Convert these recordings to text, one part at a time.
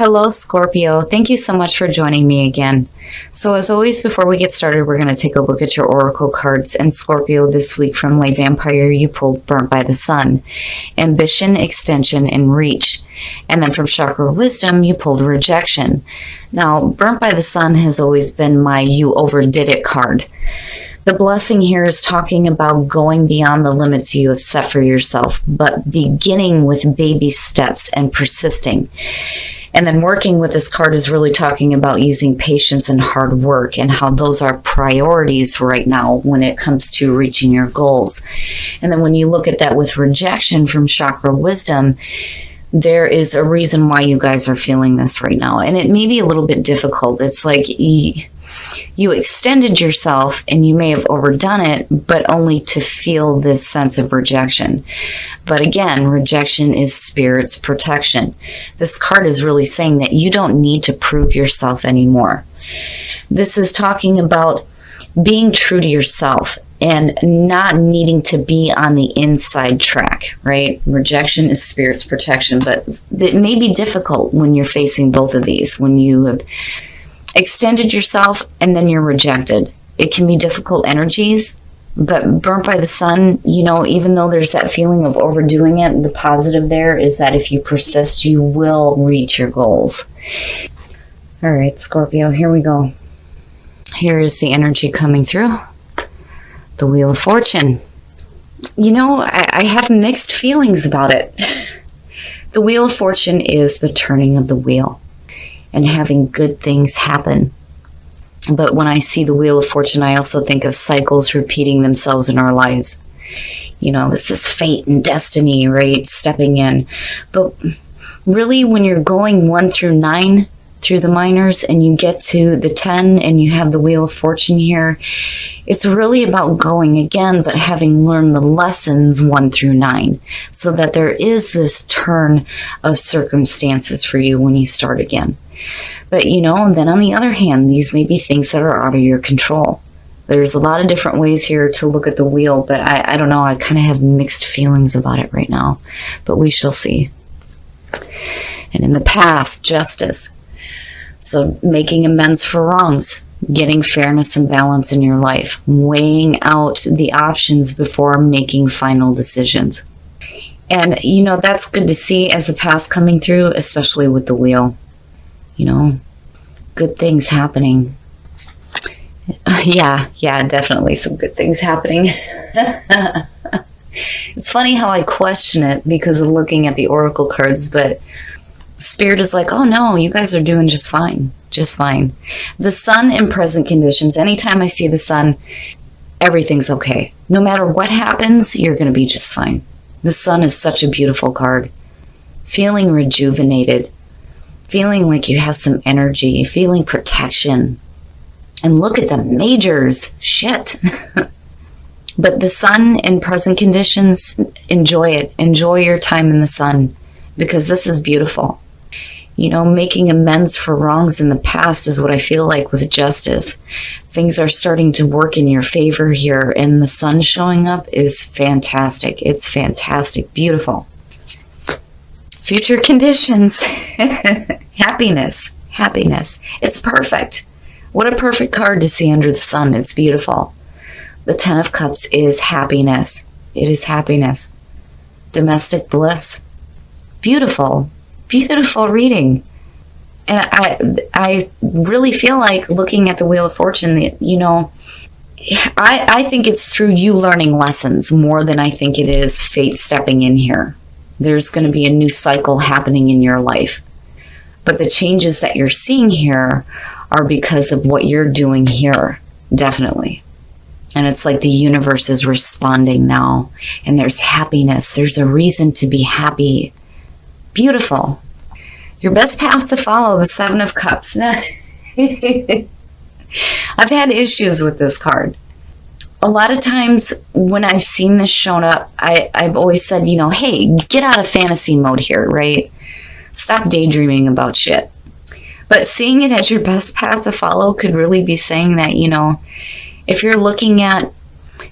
Hello, Scorpio. Thank you so much for joining me again. So as always, before we get started, we're going to take a look at your oracle cards. And Scorpio, this week from Lay Vampire, you pulled Burnt by the Sun, Ambition, Extension, and Reach. And then from Chakra Wisdom, you pulled Rejection. Now, Burnt by the Sun has always been my You Overdid It card. The blessing here is talking about going beyond the limits you have set for yourself, but beginning with baby steps and persisting. And then working with this card is really talking about using patience and hard work and how those are priorities right now when it comes to reaching your goals. And then when you look at that with Rejection from Chakra Wisdom, there is a reason why you guys are feeling this right now. And it may be a little bit difficult. It's like you extended yourself and you may have overdone it, but only to feel this sense of rejection. But again, rejection is spirit's protection. This card is really saying that you don't need to prove yourself anymore. This is talking about being true to yourself and not needing to be on the inside track, right? Rejection is spirit's protection, but it may be difficult when you're facing both of these, when you have extended yourself and then you're rejected. It can be difficult energies, but Burnt by the Sun, you know, even though there's that feeling of overdoing it, the positive there is that if you persist, you will reach your goals. All right, Scorpio, here we go. Here is the energy coming through. The Wheel of Fortune. You know, I have mixed feelings about it. The Wheel of Fortune is the turning of the wheel and having good things happen. But when I see the Wheel of Fortune, I also think of cycles repeating themselves in our lives. You know, this is fate and destiny, right? Stepping in. But really, when you're going 1 through 9 through the minors and you get to the 10 and you have the Wheel of Fortune here, it's really about going again, but having learned the lessons 1 through 9, so that there is this turn of circumstances for you when you start again. But, you know, and then on the other hand, these may be things that are out of your control. There's a lot of different ways here to look at the wheel, but I don't know, I kind of have mixed feelings about it right now, but we shall see. And in the past, justice. So making amends for wrongs, getting fairness and balance in your life, weighing out the options before making final decisions. And, you know, that's good to see as the past coming through, especially with the wheel. You know, good things happening. Yeah, definitely some good things happening. It's funny how I question it because of looking at the oracle cards, but Spirit is like, oh no, you guys are doing just fine. Just fine. The Sun in present conditions, anytime I see the Sun, everything's okay. No matter what happens, you're going to be just fine. The Sun is such a beautiful card. Feeling rejuvenated. Feeling like you have some energy. Feeling protection. And look at the majors. Shit. But the Sun in present conditions, enjoy it. Enjoy your time in the Sun, because this is beautiful. You know, making amends for wrongs in the past is what I feel like with justice. Things are starting to work in your favor here, and the Sun showing up is fantastic. It's fantastic. Beautiful. Future conditions. Happiness. It's perfect. What a perfect card to see under the Sun. It's beautiful. The 10 of Cups is happiness. It is happiness. Domestic bliss. Beautiful reading. And I really feel like looking at the Wheel of Fortune that, you know, I think it's through you learning lessons more than I think it is fate stepping in here. There's going to be a new cycle happening in your life. But the changes that you're seeing here are because of what you're doing here. Definitely. And it's like the universe is responding now. And there's happiness. There's a reason to be happy. Beautiful. Your best path to follow, the 7 of Cups. I've had issues with this card. A lot of times when I've seen this shown up, I've always said, you know, hey, get out of fantasy mode here, right? Stop daydreaming about shit. But seeing it as your best path to follow could really be saying that, you know, if you're looking at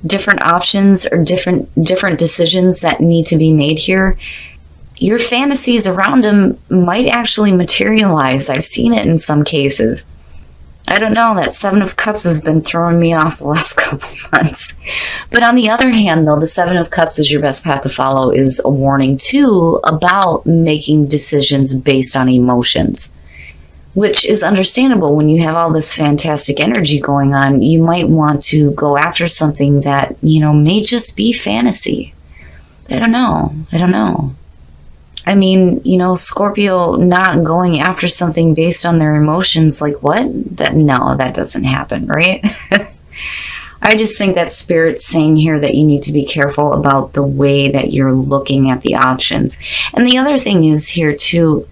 different options or different decisions that need to be made here, your fantasies around him might actually materialize. I've seen it in some cases. I don't know, that Seven of Cups has been throwing me off the last couple months. But on the other hand, though, the Seven of Cups is your best path to follow is a warning, too, about making decisions based on emotions, which is understandable when you have all this fantastic energy going on. You might want to go after something that, may just be fantasy. I don't know. I mean, Scorpio not going after something based on their emotions, like what? No, that doesn't happen, right? I just think that Spirit's saying here that you need to be careful about the way that you're looking at the options. And the other thing is here too,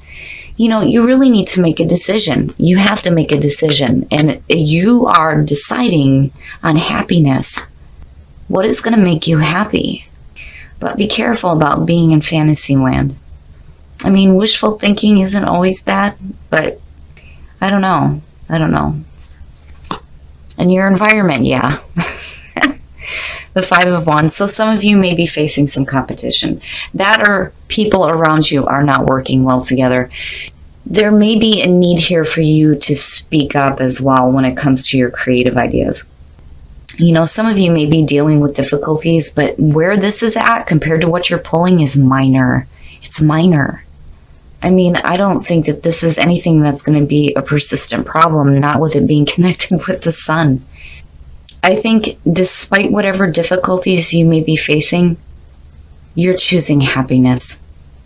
you really need to make a decision. You have to make a decision. And you are deciding on happiness. What is going to make you happy? But be careful about being in fantasy land. I mean, wishful thinking isn't always bad, but I don't know. And your environment, yeah. The Five of Wands. So some of you may be facing some competition. That or people around you are not working well together. There may be a need here for you to speak up as well when it comes to your creative ideas. Some of you may be dealing with difficulties, but where this is at compared to what you're pulling is minor. It's minor. I mean, I don't think that this is anything that's going to be a persistent problem, not with it being connected with the sun. I think despite whatever difficulties you may be facing, you're choosing happiness.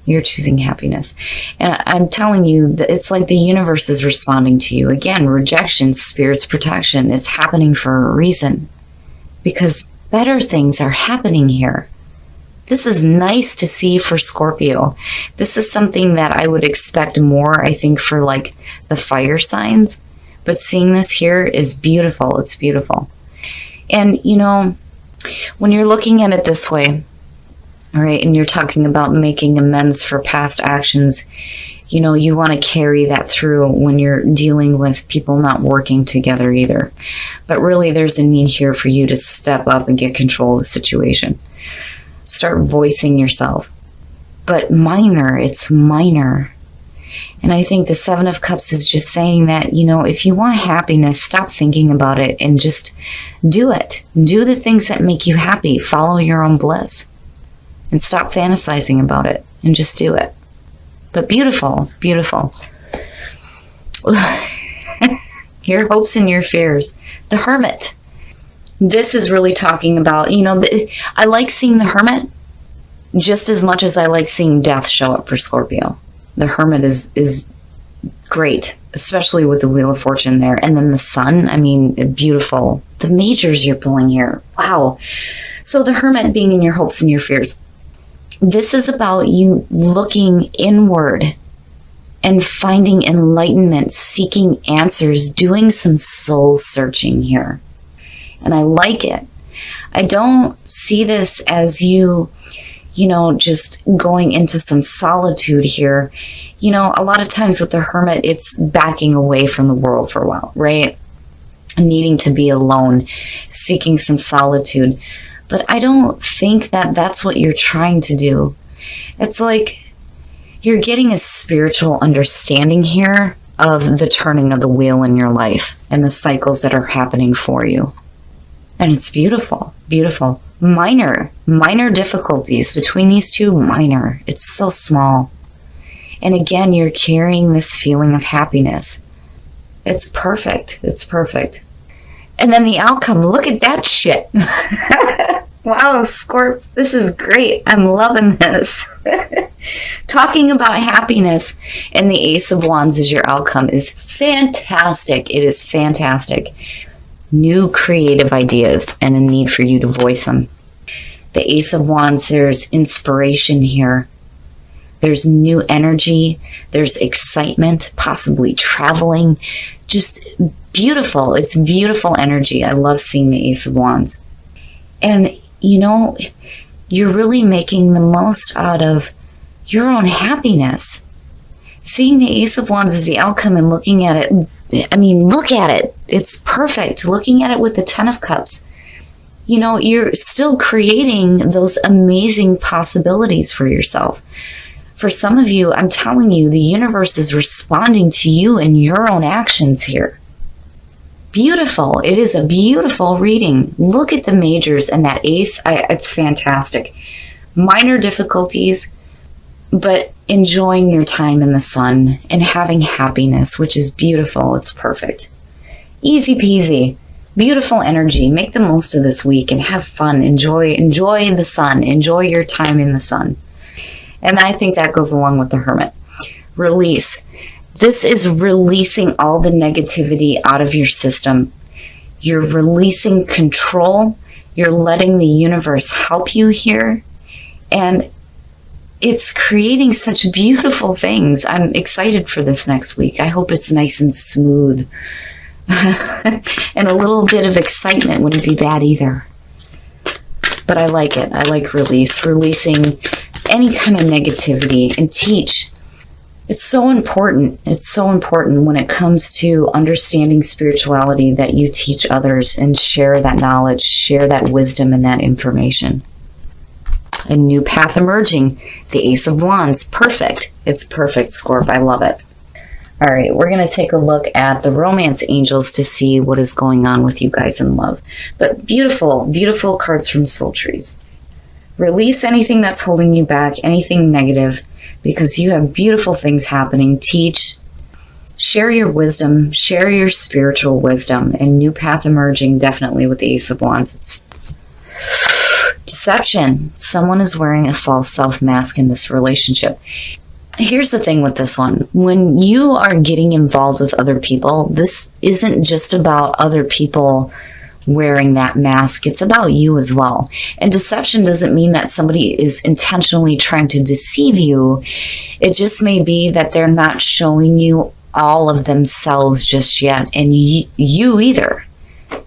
You're choosing happiness. And I'm telling you that it's like the universe is responding to you. Again, rejection, Spirit's protection. It's happening for a reason. Because better things are happening here. This is nice to see for Scorpio. This is something that I would expect more, I think, for like the fire signs. But seeing this here is beautiful. It's beautiful. And, when you're looking at it this way, all right, and you're talking about making amends for past actions, you want to carry that through when you're dealing with people not working together either. But really, there's a need here for you to step up and get control of the situation. Start voicing yourself. But it's minor. And I think the Seven of Cups is just saying that, if you want happiness, stop thinking about it and just do it. Do the things that make you happy. Follow your own bliss. And stop fantasizing about it and just do it. But beautiful, beautiful. Your hopes and your fears. The Hermit. This is really talking about, I like seeing the Hermit just as much as I like seeing death show up for Scorpio. The Hermit is great, especially with the Wheel of Fortune there. And then the Sun, I mean, beautiful. The majors you're pulling here. Wow. So the Hermit being in your hopes and your fears. This is about you looking inward and finding enlightenment, seeking answers, doing some soul searching here. And I like it. I don't see this as you just going into some solitude here. A lot of times with the Hermit, it's backing away from the world for a while, right? Needing to be alone, seeking some solitude. But I don't think that that's what you're trying to do. It's like you're getting a spiritual understanding here of the turning of the wheel in your life and the cycles that are happening for you. And it's beautiful, beautiful. Minor difficulties between these two, minor. It's so small. And again, you're carrying this feeling of happiness. It's perfect. It's perfect. And then the outcome, look at that shit. Wow, Scorp, this is great. I'm loving this. Talking about happiness and the Ace of Wands as your outcome is fantastic. It is fantastic. New creative ideas and a need for you to voice them. The Ace of Wands, there's inspiration here. There's new energy. There's excitement, possibly traveling. Just beautiful. It's beautiful energy. I love seeing the Ace of Wands. And, you're really making the most out of your own happiness. Seeing the Ace of Wands as the outcome and looking at it, look at it. It's perfect. Looking at it with the Ten of Cups. You're still creating those amazing possibilities for yourself. For some of you, I'm telling you, the universe is responding to you and your own actions here. Beautiful. It is a beautiful reading. Look at the majors and that ace. It's fantastic. Minor difficulties, but enjoying your time in the sun and having happiness, which is beautiful. It's perfect. Easy peasy. Beautiful energy. Make the most of this week and have fun. Enjoy the sun. Enjoy your time in the sun. And I think that goes along with the Hermit. Release. This is releasing all the negativity out of your system. You're releasing control. You're letting the universe help you here. And it's creating such beautiful things. I'm excited for this next week. I hope it's nice and smooth. And a little bit of excitement wouldn't be bad either. But I like it. I like release. Releasing any kind of negativity and teach. It's so important. It's so important when it comes to understanding spirituality that you teach others and share that knowledge, share that wisdom and that information. A new path emerging. The Ace of Wands. Perfect. It's perfect, Scorp. I love it. All right, we're going to take a look at the romance angels to see what is going on with you guys in love. But beautiful, beautiful cards from Soul Trees. Release anything that's holding you back, anything negative, because you have beautiful things happening. Teach, share your wisdom, share your spiritual wisdom, and new path emerging, definitely with the Ace of Wands. It's deception. Someone is wearing a false self mask in this relationship. Here's the thing with this one. When you are getting involved with other people, this isn't just about other people wearing that mask. It's about you as well. And deception doesn't mean that somebody is intentionally trying to deceive you. It just may be that they're not showing you all of themselves just yet, and you either.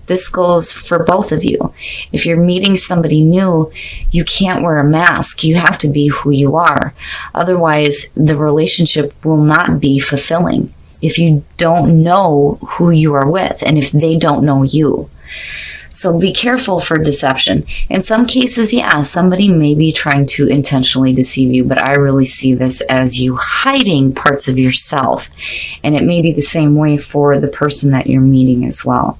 This goes for both of you. If you're meeting somebody new, you can't wear a mask. You have to be who you are. Otherwise, the relationship will not be fulfilling if you don't know who you are with and if they don't know you. So be careful for deception. In some cases, yeah, somebody may be trying to intentionally deceive you, but I really see this as you hiding parts of yourself. And it may be the same way for the person that you're meeting as well.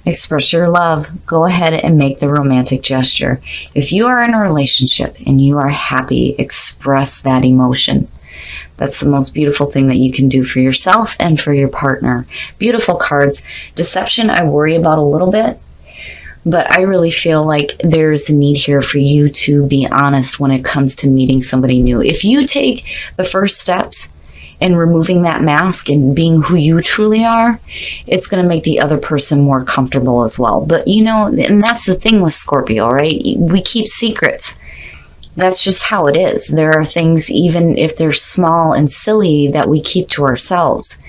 Express your love. Go ahead and make the romantic gesture. If you are in a relationship and you are happy, express that emotion. That's the most beautiful thing that you can do for yourself and for your partner. Beautiful cards. Deception, I worry about a little bit, but I really feel like there's a need here for you to be honest when it comes to meeting somebody new. If you take the first steps in removing that mask and being who you truly are, it's going to make the other person more comfortable as well. But you know, and that's the thing with Scorpio, right? We keep secrets. That's just how it is. There are things, even if they're small and silly, that we keep to ourselves.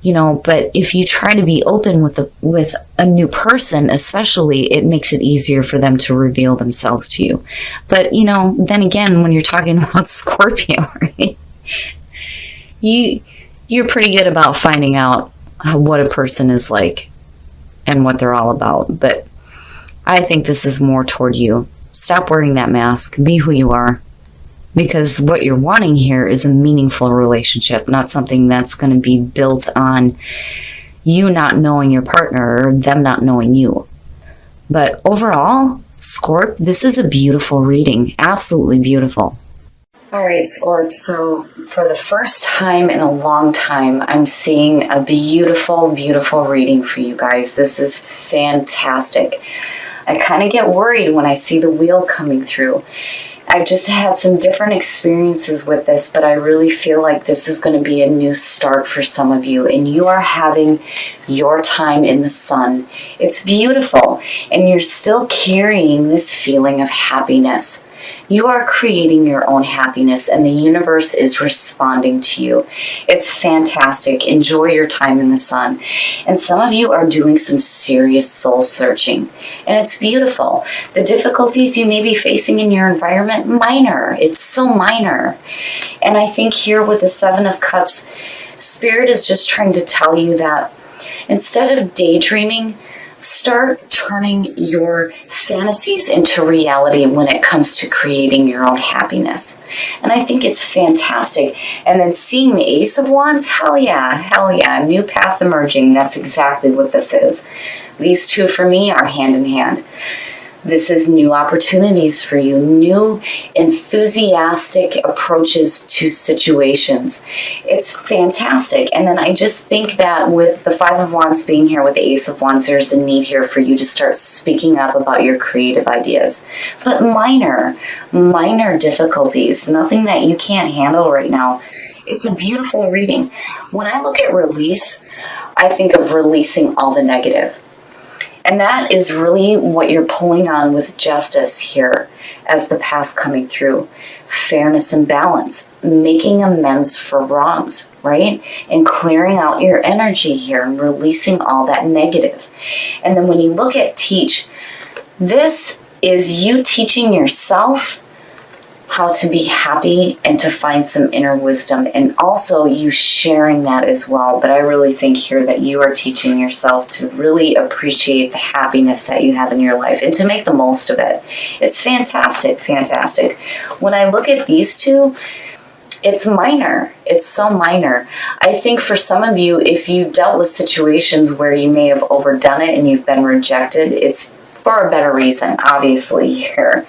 You know, but if you try to be open with a new person, especially, it makes it easier for them to reveal themselves to you. But, you know, then again, when you're talking about Scorpio, right? You're pretty good about finding out what a person is like and what they're all about. But I think this is more toward you. Stop wearing that mask. Be who you are. Because what you're wanting here is a meaningful relationship, not something that's going to be built on you not knowing your partner or them not knowing you. But overall, Scorp, this is a beautiful reading. Absolutely beautiful. All right, Scorp, so for the first time in a long time, I'm seeing a beautiful, beautiful reading for you guys. This is fantastic. I kind of get worried when I see the wheel coming through. I've just had some different experiences with this, but I really feel like this is going to be a new start for some of you, and you are having your time in the sun. It's beautiful, and you're still carrying this feeling of happiness. You are creating your own happiness, and the universe is responding to you. It's fantastic. Enjoy your time in the sun. And some of you are doing some serious soul searching, and it's beautiful. The difficulties you may be facing in your environment, minor. It's so minor. And I think here with the Seven of Cups, Spirit is just trying to tell you that instead of daydreaming, Start turning your fantasies into reality when it comes to creating your own happiness. And I think it's fantastic. And then seeing the Ace of Wands, hell yeah, new path emerging. That's exactly what this is. These two for me are hand in hand. This is new opportunities for you, new enthusiastic approaches to situations. It's fantastic. And then I just think that with the Five of Wands being here with the Ace of Wands, there's a need here for you to start speaking up about your creative ideas. But minor difficulties, nothing that you can't handle right now. It's a beautiful reading. When I look at release, I think of releasing all the negative. And that is really what you're pulling on with justice here as the past coming through. Fairness and balance, making amends for wrongs, right? And clearing out your energy here and releasing all that negative. And then when you look at teach, this is you teaching yourself how to be happy and to find some inner wisdom, and also you sharing that as well. But I really think here that you are teaching yourself to really appreciate the happiness that you have in your life and to make the most of it. It's fantastic. When I look at these two, it's minor. It's so minor. I think for some of you, if you dealt with situations where you may have overdone it and you've been rejected, it's for a better reason, obviously, here.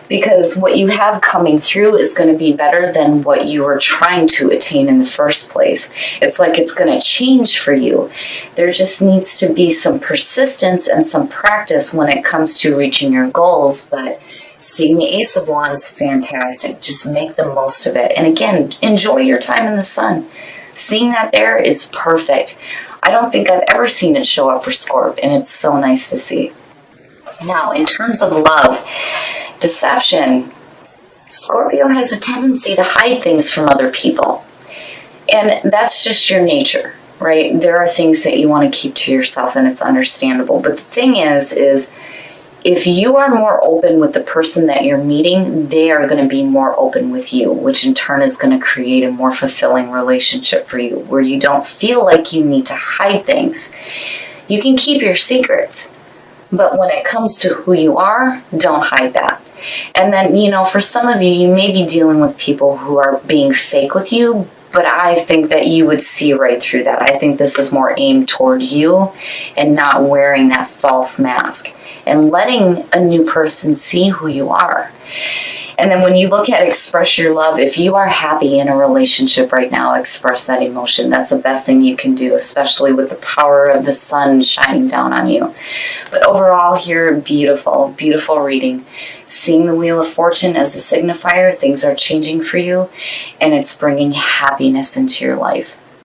Because what you have coming through is going to be better than what you were trying to attain in the first place. It's like it's going to change for you. There just needs to be some persistence and some practice when it comes to reaching your goals. But seeing the Ace of Wands, fantastic. Just make the most of it. And again, enjoy your time in the sun. Seeing that there is perfect. I don't think I've ever seen it show up for Scorp, and it's so nice to see. Now, in terms of love, deception, Scorpio has a tendency to hide things from other people. And that's just your nature, right? There are things that you want to keep to yourself, and it's understandable. But the thing is if you are more open with the person that you're meeting, they are going to be more open with you, which in turn is going to create a more fulfilling relationship for you, where you don't feel like you need to hide things. You can keep your secrets, but when it comes to who you are, don't hide that. And then, for some of you, you may be dealing with people who are being fake with you, but I think that you would see right through that. I think this is more aimed toward you and not wearing that false mask and letting a new person see who you are. And then when you look at express your love, if you are happy in a relationship right now, express that emotion. That's the best thing you can do, especially with the power of the sun shining down on you. But overall here, beautiful reading. Seeing the Wheel of Fortune as a signifier, things are changing for you, and it's bringing happiness into your life.